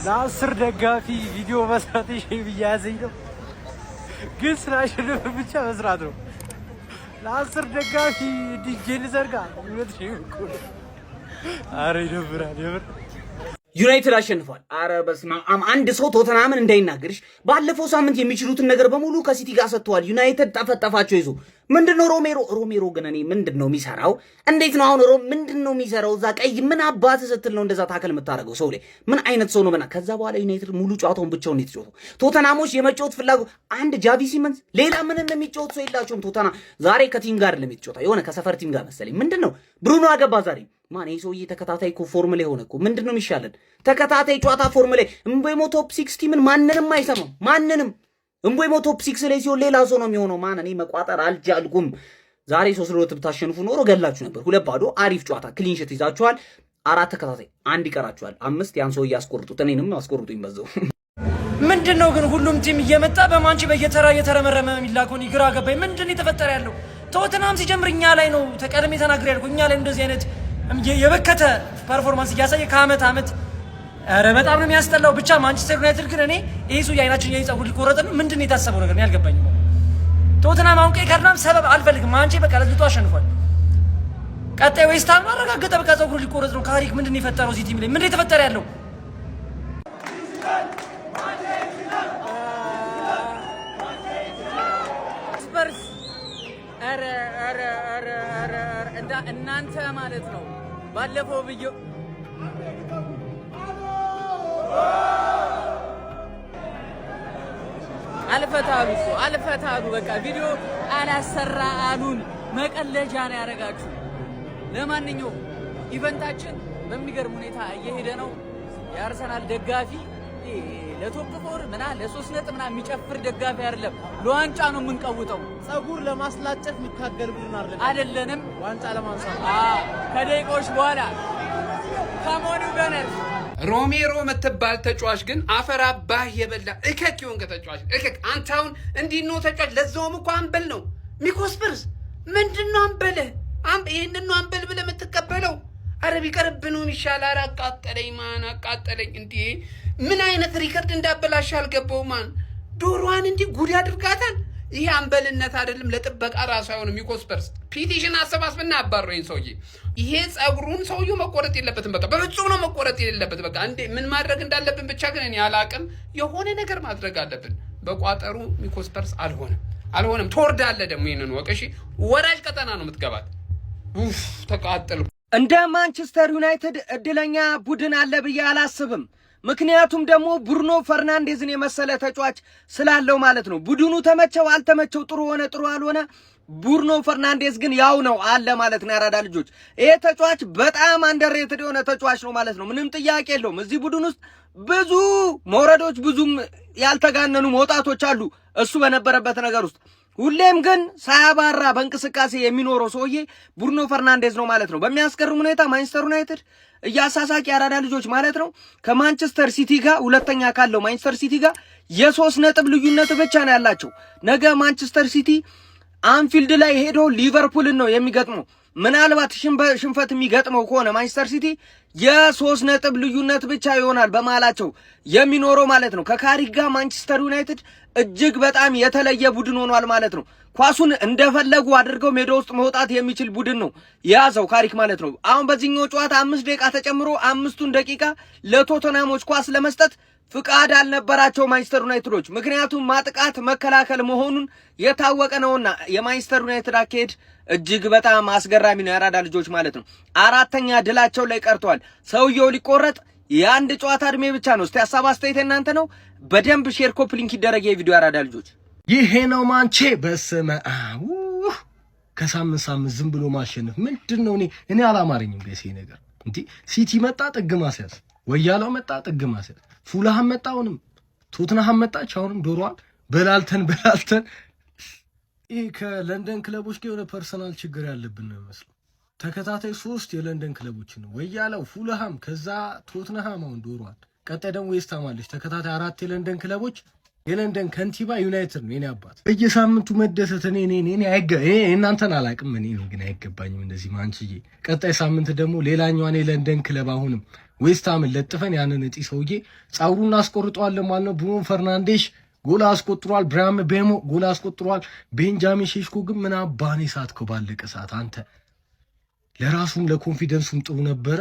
ለአስር ደጋፊ ቪዲዮ መስራት ብያዘኝ ነው፣ ግን ስላሸነፈ ብቻ መስራት ነው። ለአስር ደጋፊ ዲጄ ልዘርጋ ይወጥ እኮ አረ ይደብራል የምር። ዩናይትድ አሸንፏል። አረ በስመ አብ። አንድ ሰው ቶተናምን እንዳይናገርሽ ባለፈው ሳምንት የሚችሉትን ነገር በሙሉ ከሲቲ ጋር ሰጥተዋል። ዩናይትድ ጠፈጠፋቸው ይዞ ምንድነው ሮሜሮ ግን እኔ ምንድነው የሚሰራው? እንዴት ነው አሁን ምንድነው የሚሰራው? እዛ ቀይ ምን አባት ስትል ነው እንደዛ ታከል የምታደርገው ሰው ላይ? ምን አይነት ሰው ነው? ከዛ በኋላ ዩናይትድ ሙሉ ጨዋታውን ብቻውን የተጫወተው። ቶተናሞች የመጫወት ፍላጎት አንድ ጃቪ ሲመንስ ሌላ ምን እንደሚጫወት ሰው የላቸውም። ቶተና ዛሬ ከቲም ጋር ለሚጫወታ የሆነ ከሰፈር ቲም ጋር መሰለኝ። ምንድነው ብሩኖ አገባ ዛሬ። ማን ይሄ ሰውዬ ተከታታይ እኮ ፎርም ላይ ሆነ እኮ። ምንድነው የሚሻለን? ተከታታይ ጨዋታ ፎርም ላይ እምቦይሞ ቶፕ 6 ቲምን ማንንም አይሰማም። ማንንም እምቦይሞ ቶፕ 6 ላይ ሲሆን ሌላ ሰው ነው የሚሆነው። ማን እኔ መቋጠር አልቻልኩም። ዛሬ 3-2 ብታሸንፉ ኖሮ ገላችሁ ነበር። 2-0 አሪፍ ጨዋታ ክሊንሽት ይዛችኋል። 4 ተከታታይ አንድ ይቀራችኋል። 5 ያን ሰው ያስቆርጡት፣ እኔንም አስቆርጡኝ በዛው። ምንድነው ግን ሁሉም ቲም እየመጣ በማንቺ በየተራ እየተረመረመ የሚላከውን ግራ ገባኝ። ምንድነው የተፈጠረ ያለው? ቶተናም ሲጀምር እኛ ላይ ነው ተቀድሜ ተናግሬ ያልኩ። እኛ ላይ እንደዚህ አይነት የበከተ ፐርፎርማንስ እያሳየ ከአመት አመት ኧረ በጣም ነው የሚያስጠላው። ብቻ ማንቸስተር ዩናይትድ ግን እኔ ይሄ ሰው የአይናችን የፀጉር ሊቆረጥ ነው ምንድነው የታሰበው ነገር ነው ያልገባኝም። ቶተናም አሁን ቀይ ካርድም ሰበብ አልፈልግም። ማንቼ በቃ ለዝቶ አሸንፏል። ቀጣይ ዌስት ሃም አረጋገጠ በቃ ፀጉር ሊቆረጥ ነው። ካሪክ ምንድነው የፈጠረው እዚህ ቲም ላይ? ምንድነው የተፈጠረ ያለው? ስፐርስ እናንተ ማለት ነው ባለፈው ብዬ አልፈታሉ በቃ ቪዲዮ አላሰራ አሉን። መቀለጃ ነው ያደረጋችሁ። ለማንኛውም ኢቨንታችን በሚገርም ሁኔታ እየሄደ ነው። የአርሰናል ደጋፊ ለቶፕ ፎር ለ3 ነጥብ የሚጨፍር ደጋፊ አይደለም። ለዋንጫ ነው የምንቀውጠው። ጸጉር ለማስላጨት የሚታገል ቡድን አይደለንም። ዋንጫ ለማንሳት ከደቂቃዎች በኋላ ከሞኑ ገነር ሮሜሮ የምትባል ተጫዋች ግን አፈራባህ የበላ እከክ ይሆን ከተጫዋች እከክ። አንተ አሁን እንዲህ ነው ተጫዋች፣ ለዛውም እኮ አንበል ነው ሚኮስፐርስ። ምንድነው አንበል? ይሄንን ነው አንበል ብለህ የምትቀበለው? አረ ቢቀርብ ነው የሚሻል። አረ አቃጠለኝ ማን አቃጠለኝ። እንዴ ምን አይነት ሪከርድ እንዳበላሽ አልገባው ማን። ዶሮዋን እንዲህ ጉድ ያድርጋታል። ይሄ አንበልነት አይደለም። ለጥበቃ ራሱ አይሆንም። ሚኮስፐርስ ፒቲሽን አሰባስብና አባረኝ ሰውዬ። ይሄ ጸጉሩን ሰውዬው መቆረጥ የለበትም። በቃ በፍጹም ነው መቆረጥ የሌለበት። በቃ እንዴ ምን ማድረግ እንዳለብን ብቻ ግን እኔ አላቅም። የሆነ ነገር ማድረግ አለብን። በቋጠሩ ሚኮስፐርስ አልሆነም። ትወርዳለህ ደግሞ ይሄንን ወቀሺ። ወራጅ ቀጠና ነው የምትገባት። ኡፍ ተቃጠልኩ። እንደ ማንቸስተር ዩናይትድ እድለኛ ቡድን አለ ብዬ አላስብም። ምክንያቱም ደግሞ ብሩኖ ፈርናንዴዝን የመሰለ ተጫዋች ስላለው ማለት ነው። ቡድኑ ተመቸው አልተመቸው፣ ጥሩ ሆነ ጥሩ አልሆነ፣ ብሩኖ ፈርናንዴዝ ግን ያው ነው አለ ማለት ነው። ያራዳ ልጆች ይሄ ተጫዋች በጣም አንደርሬትድ የሆነ ተጫዋች ነው ማለት ነው። ምንም ጥያቄ የለውም። እዚህ ቡድን ውስጥ ብዙ መውረዶች ብዙም ያልተጋነኑ መውጣቶች አሉ እሱ በነበረበት ነገር ውስጥ። ሁሌም ግን ሳያባራ በእንቅስቃሴ የሚኖረው ሰውዬ ብሩኖ ፈርናንዴዝ ነው ማለት ነው። በሚያስገርም ሁኔታ ማንቸስተር ዩናይትድ እያሳሳቂ ያራዳ ልጆች ማለት ነው ከማንቸስተር ሲቲ ጋር ሁለተኛ ካለው ማንቸስተር ሲቲ ጋር የ3 ነጥብ ልዩነት ብቻ ነው ያላቸው። ነገ ማንቸስተር ሲቲ አንፊልድ ላይ ሄዶ ሊቨርፑልን ነው የሚገጥመው። ምናልባት ሽንፈት የሚገጥመው ከሆነ ማንቸስተር ሲቲ የ3 ነጥብ ልዩነት ብቻ ይሆናል በመሃላቸው የሚኖረው ማለት ነው። ከካሪክ ጋር ማንቸስተር ዩናይትድ እጅግ በጣም የተለየ ቡድን ሆኗል ማለት ነው። ኳሱን እንደፈለጉ አድርገው ሜዳ ውስጥ መውጣት የሚችል ቡድን ነው የያዘው ካሪክ ማለት ነው። አሁን በዚህኛው ጨዋታ 5 ደቂቃ ተጨምሮ 5ቱን ደቂቃ ለቶተናሞች ኳስ ለመስጠት ፍቃድ አልነበራቸው ማንቸስተር ዩናይትዶች። ምክንያቱም ማጥቃት መከላከል መሆኑን የታወቀ ነውና የማንቸስተር ዩናይትድ አካሄድ እጅግ በጣም አስገራሚ ነው ያራዳ ልጆች ማለት ነው። 4ኛ ድላቸው ላይ ቀርተዋል። ሰውየው ሊቆረጥ የአንድ ጨዋታ እድሜ ብቻ ነው። እስቲ ሐሳብ አስተያየት እናንተ ነው። በደንብ ሼር ኮፕ ሊንክ ይደረግ የቪዲዮ ያራዳ ልጆች። ይሄ ነው ማንቼ በስመ አብ ከሳምንት ዝም ብሎ ማሸነፍ ምንድነው? እኔ አላማረኝም ገሴ ነገር እንዴ። ሲቲ መጣ ጥግ ማስያዝ፣ ወያላው መጣ ጥግ ማስያዝ፣ ፉልሃም መጣ፣ አሁንም ቶትንሃም መጣች፣ አሁንም ዶሮዋን በላልተን ይሄ ከለንደን ክለቦች ጋር የሆነ ፐርሰናል ችግር ያለብን ነው የሚመስለው። ተከታታይ 3 የለንደን ክለቦች ነው ወያላው፣ ፉልሃም፣ ከዛ ቶትንሃም፣ አሁን ዶሮዋን፣ ቀጣይ ደግሞ ዌስትሃም አለች። ተከታታይ 4 የለንደን ክለቦች። የለንደን ከንቲባ ዩናይትድ ነው የኔ አባት። በየሳምንቱ መደሰት እኔ እናንተን አላቅም። እኔ ግን አይገባኝም እንደዚህ ማንችዬ። ቀጣይ ሳምንት ደግሞ ሌላኛዋን የለንደን ክለብ አሁንም ዌስትሃምን ለጥፈን ያንን እጢ ሰውዬ ጸጉሩን አስቆርጠዋለን ማለት ነው። ብሩኖ ፈርናንዴሽ ጎል አስቆጥሯል። ብራያም ቤሞ ጎል አስቆጥሯል። ቤንጃሚን ሼሽኮ ግን ምን አባኔ ሳትከው ባለቀ ሰዓት አንተ ለራሱም ለኮንፊደንሱም ጥሩ ነበረ።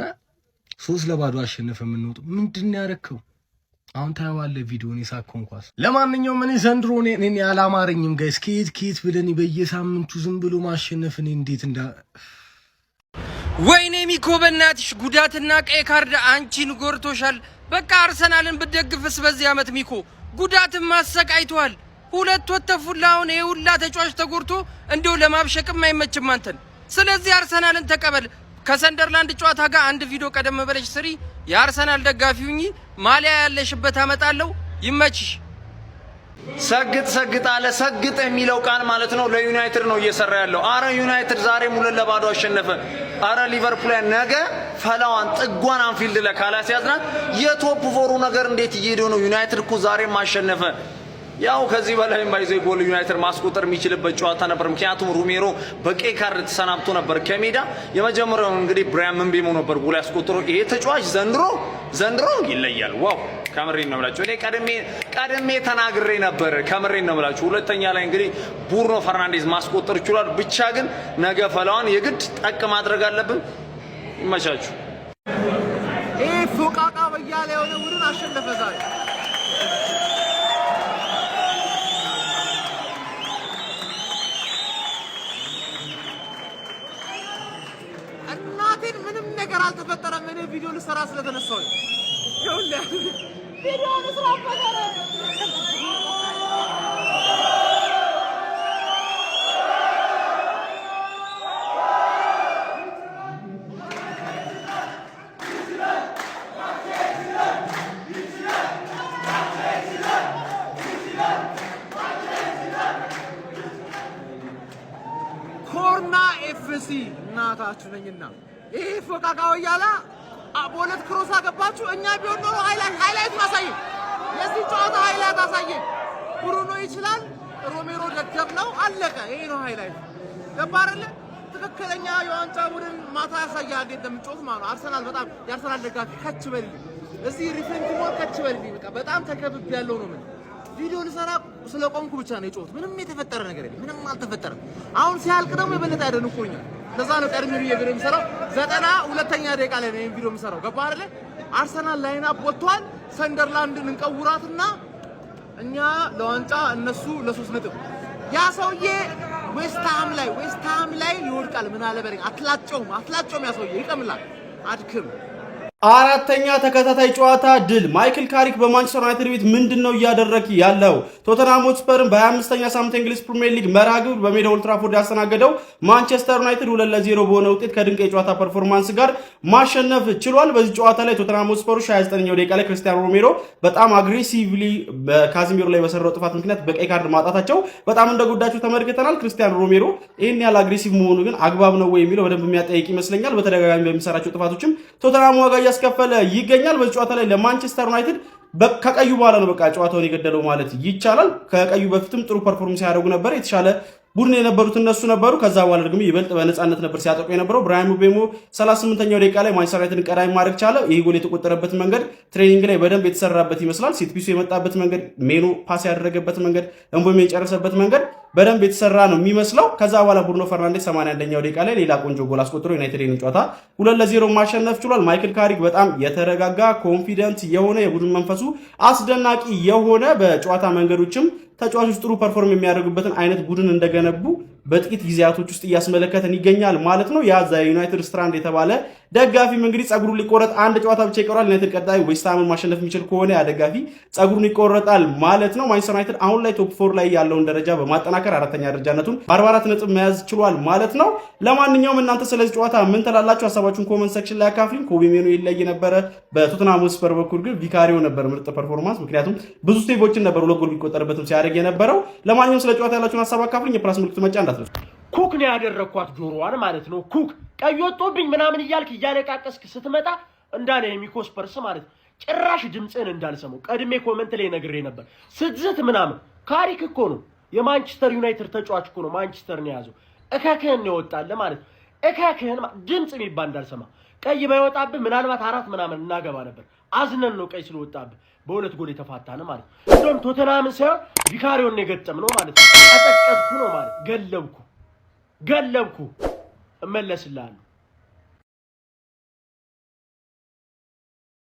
3-0 አሸነፈ። የምንወጡ ምንድን ያረከው አሁን ታየዋለህ ቪዲዮን የሳከውን ኳስ። ለማንኛውም እኔ ዘንድሮ እኔ አላማረኝም ጋይስ። ከየት ብለን በየሳምንቱ ዝም ብሎ ማሸነፍ እኔ እንዴት እንዳ ወይኔ ሚኮ በእናትሽ ጉዳትና ቀይ ካርድ አንቺን ጎርቶሻል። በቃ አርሰናልን ብትደግፍስ በዚህ ዓመት ሚኮ ጉዳትም ማሰቃይቷል። ሁለት ወተፉላውን የሁላ ተጫዋች ተጎርቶ እንደው ለማብሸቅም አይመችም አንተን። ስለዚህ አርሰናልን ተቀበል። ከሰንደርላንድ ጨዋታ ጋር አንድ ቪዲዮ ቀደም በለሽ ስሪ። የአርሰናል ደጋፊ ሁኚ። ማሊያ ያለሽበት አመጣለሁ። ይመችሽ። ሰግጥ አለ። ሰግጥ የሚለው ቃል ማለት ነው ለዩናይትድ ነው እየሰራ ያለው። አረ ዩናይትድ ዛሬ 2-0 አሸነፈ። አረ ሊቨርፑል ነገ ፈላዋን ጥጓን አንፊልድ ለካላሲያዝናት የቶፕ ፎሩ ነገር እንዴት እየሄደ ነው? ዩናይትድ እኮ ዛሬም አሸነፈ። ያው ከዚህ በላይ ባይዘይ ጎል ዩናይትድ ማስቆጠር የሚችልበት ጨዋታ ነበር። ምክንያቱም ሮሜሮ በቀይ ካርድ ተሰናብቶ ነበር ከሜዳ። የመጀመሪያው እንግዲህ ብራያም ምንቤሞ ነበር ጎል ያስቆጠረው። ይሄ ተጫዋች ዘንድሮ ይለያል። ዋው ከምሬን ነው ብላችሁ እኔ ቀድሜ ተናግሬ ነበር። ከምሬን ነው ብላችሁ ሁለተኛ ላይ እንግዲህ ብሩኖ ፈርናንዴዝ ማስቆጠር ይችላል። ብቻ ግን ነገ ፈላዋን የግድ ጠቅ ማድረግ አለብን። ይመቻችሁ። ይሄ ፎቃቃ በያለ የሆነ ቡድን አሸነፈ ዛሬ። እናቴን ምንም ነገር አልተፈጠረም። እኔ ቪዲዮ ልሰራ ስለተነሳው ይኸውልህ ቪዲዮ ልስራ ፈቀረ ኮርና ኤፍሲ እናታችሁ ነኝና ይሄ ፎቃቃው ያላ በሁለት ክሮስ አገባችሁ። እኛ ቢሆን ኖሮ ሃይላይት ማሳየን የዚህ ጨዋታ ሃይላይት አሳየን። ብሩኖ ይችላል፣ ሮሜሮ ደደብ ነው፣ አለቀ። ይሄ ነው ሃይላይት። ገባ አይደለ? ትክክለኛ የዋንጫ ቡድን ማታ ያሳያል እንዴት እንደምትጮት ማለት ነው። አርሰናል በጣም የአርሰናል ደጋፊ ከች በልልኝ፣ እዚህ ሪፍሬንት ሞር ከች በልልኝ። በቃ በጣም ተከብብ ያለው ነው። ምን ቪዲዮ ልሰራ ስለቆምኩ ብቻ ነው የጮት። ምንም የተፈጠረ ነገር የለም፣ ምንም አልተፈጠረም። አሁን ሲያልቅ ደግሞ የበለጠ ያደንቁኛል። ለዛ ነው ቀድሜ ብዬ ቪዲዮ የምሰራው 92ኛ ደቂቃ ላይ ነው ይሄን ቪዲዮ የምሰራው። ገባ አይደለ? አርሰናል ላይን አፕ ወጥቷል። ሰንደርላንድን እንቀውራትና እኛ ለዋንጫ እነሱ ለ3 ነጥብ። ያ ሰውዬ ዌስትሃም ላይ ይወድቃል። ምን አለ በለኝ። አትላጨውም። ያ ሰውዬ ይቀምላል። አድክም አራተኛ ተከታታይ ጨዋታ ድል። ማይክል ካሪክ በማንቸስተር ዩናይትድ ቤት ምንድነው እያደረገ ያለው? ቶተንሃም ሆትስፐርን በ25ኛ ሳምንት እንግሊዝ ፕሪሚየር ሊግ መርሃ ግብር በሜዳ ኦልድ ትራፎርድ ያስተናገደው ማንቸስተር ዩናይትድ 2-0 በሆነ ውጤት ከድንቅ የጨዋታ ፐርፎርማንስ ጋር ማሸነፍ ችሏል። በዚህ ጨዋታ ላይ ቶተንሃም ሆትስፐሮች 29ኛው ደቂቃ ላይ ክርስቲያኖ ሮሜሮ በጣም አግሬሲቭሊ በካዚሚሮ ላይ በሰራው ጥፋት ምክንያት በቀይ ካርድ ማጣታቸው በጣም እንደጎዳቸው ተመልክተናል። ክርስቲያኖ ሮሜሮ ይህን ያህል አግሬሲቭ መሆኑ ግን አግባብ ነው ወይ የሚለው በደንብ የሚያጠይቅ ይመስለኛል። በተደጋጋሚ በሚሰራቸው ጥፋቶችም ቶተንሃም ዋጋ እያስከፈለ ይገኛል። በዚህ ጨዋታ ላይ ለማንቸስተር ዩናይትድ ከቀዩ በኋላ ነው በቃ ጨዋታውን የገደለው ማለት ይቻላል። ከቀዩ በፊትም ጥሩ ፐርፎርማንስ ያደርጉ ነበር። የተሻለ ቡድን የነበሩት እነሱ ነበሩ። ከዛ በኋላ ደግሞ ይበልጥ በነፃነት ነበር ሲያጠቁ የነበረው። ብራያም ቤሞ 38ኛው ደቂቃ ላይ ማንቸስተር ዩናይትድን ቀዳሚ ማድረግ ቻለ። ይህ ጎል የተቆጠረበት መንገድ ትሬኒንግ ላይ በደንብ የተሰራበት ይመስላል። ሴት ፒሱ የመጣበት መንገድ፣ ሜኑ ፓስ ያደረገበት መንገድ፣ እንቦሜ የጨረሰበት መንገድ በደንብ የተሰራ ነው የሚመስለው። ከዛ በኋላ ብሩኖ ፈርናንዴዝ 81ኛው ደቂቃ ላይ ሌላ ቆንጆ ጎል አስቆጥሮ ዩናይትድ ይህን ጨዋታ 2-0 ማሸነፍ ችሏል። ማይክል ካሪክ በጣም የተረጋጋ ኮንፊደንት የሆነ የቡድን መንፈሱ አስደናቂ የሆነ በጨዋታ መንገዶችም ተጫዋቾች ጥሩ ፐርፎርም የሚያደርጉበትን አይነት ቡድን እንደገነቡ በጥቂት ጊዜያቶች ውስጥ እያስመለከተን ይገኛል ማለት ነው። ያ ዩናይትድ ስትራንድ የተባለ ደጋፊም እንግዲህ ጸጉሩን ሊቆረጥ አንድ ጨዋታ ብቻ ይቀራል። ዩናይትድ ቀጣይ ዌስትሃምን ማሸነፍ የሚችል ከሆነ ያ ደጋፊ ጸጉሩን ይቆረጣል ማለት ነው። ማንቸስተር ዩናይትድ አሁን ላይ ቶፕ 4 ላይ ያለውን ደረጃ በማጠናከር አራተኛ ደረጃነቱን በ44 ነጥብ መያዝ ችሏል ማለት ነው። ለማንኛውም እናንተ ስለዚህ ጨዋታ ምን ትላላችሁ? ሀሳባችሁን ኮመንት ሴክሽን ላይ አካፍሉኝ። ኮቢ ሜኑ ይለይ ነበረ። በቶተንሃም ሆትስፐር በኩል ግን ቪካሪዮ ነበር ምርጥ ፐርፎርማንስ፣ ምክንያቱም ብዙ ስቴቮችን ነበር ሁለት ጎል ቢቆጠርበትም ሲያደርግ የነበረው። ለማንኛውም ስለ ጨዋታ ያላችሁን ሀሳብ አካፍሉኝ። የፕላስ ምልክቱ መጫ እንዳትረሱ። ኩክ ነው ያደረኳት ጆሮዋን ማለት ነው። ኩክ ቀይ ወጦብኝ ምናምን እያልክ እያነቃቀስክ ስትመጣ እንዳለ የሚኮስፐርስ ማለት ጭራሽ ድምጽን እንዳልሰማው ቀድሜ ኮሜንት ላይ ነግሬ ነበር። ስትዝት ምናምን ካሪክ እኮ ነው የማንቸስተር ዩናይትድ ተጫዋች እኮ ነው ማንቸስተር ነው ያዘው። እከከን ነው ወጣለ ማለት እከከን ድምጽ የሚባል እንዳልሰማ ቀይ ባይወጣብህ ምናልባት 4 ምናምን እናገባ ነበር። አዝነን ነው ቀይ ስለወጣብህ በሁለት ጎል የተፋታነ ማለት ነው። እንደውም ቶተናምን ሳይሆን ቪካሪዮን የገጠምነው ማለት ነው። ተጠቀጥኩ ነው ማለት ገለብኩ እመለስልሃለሁ።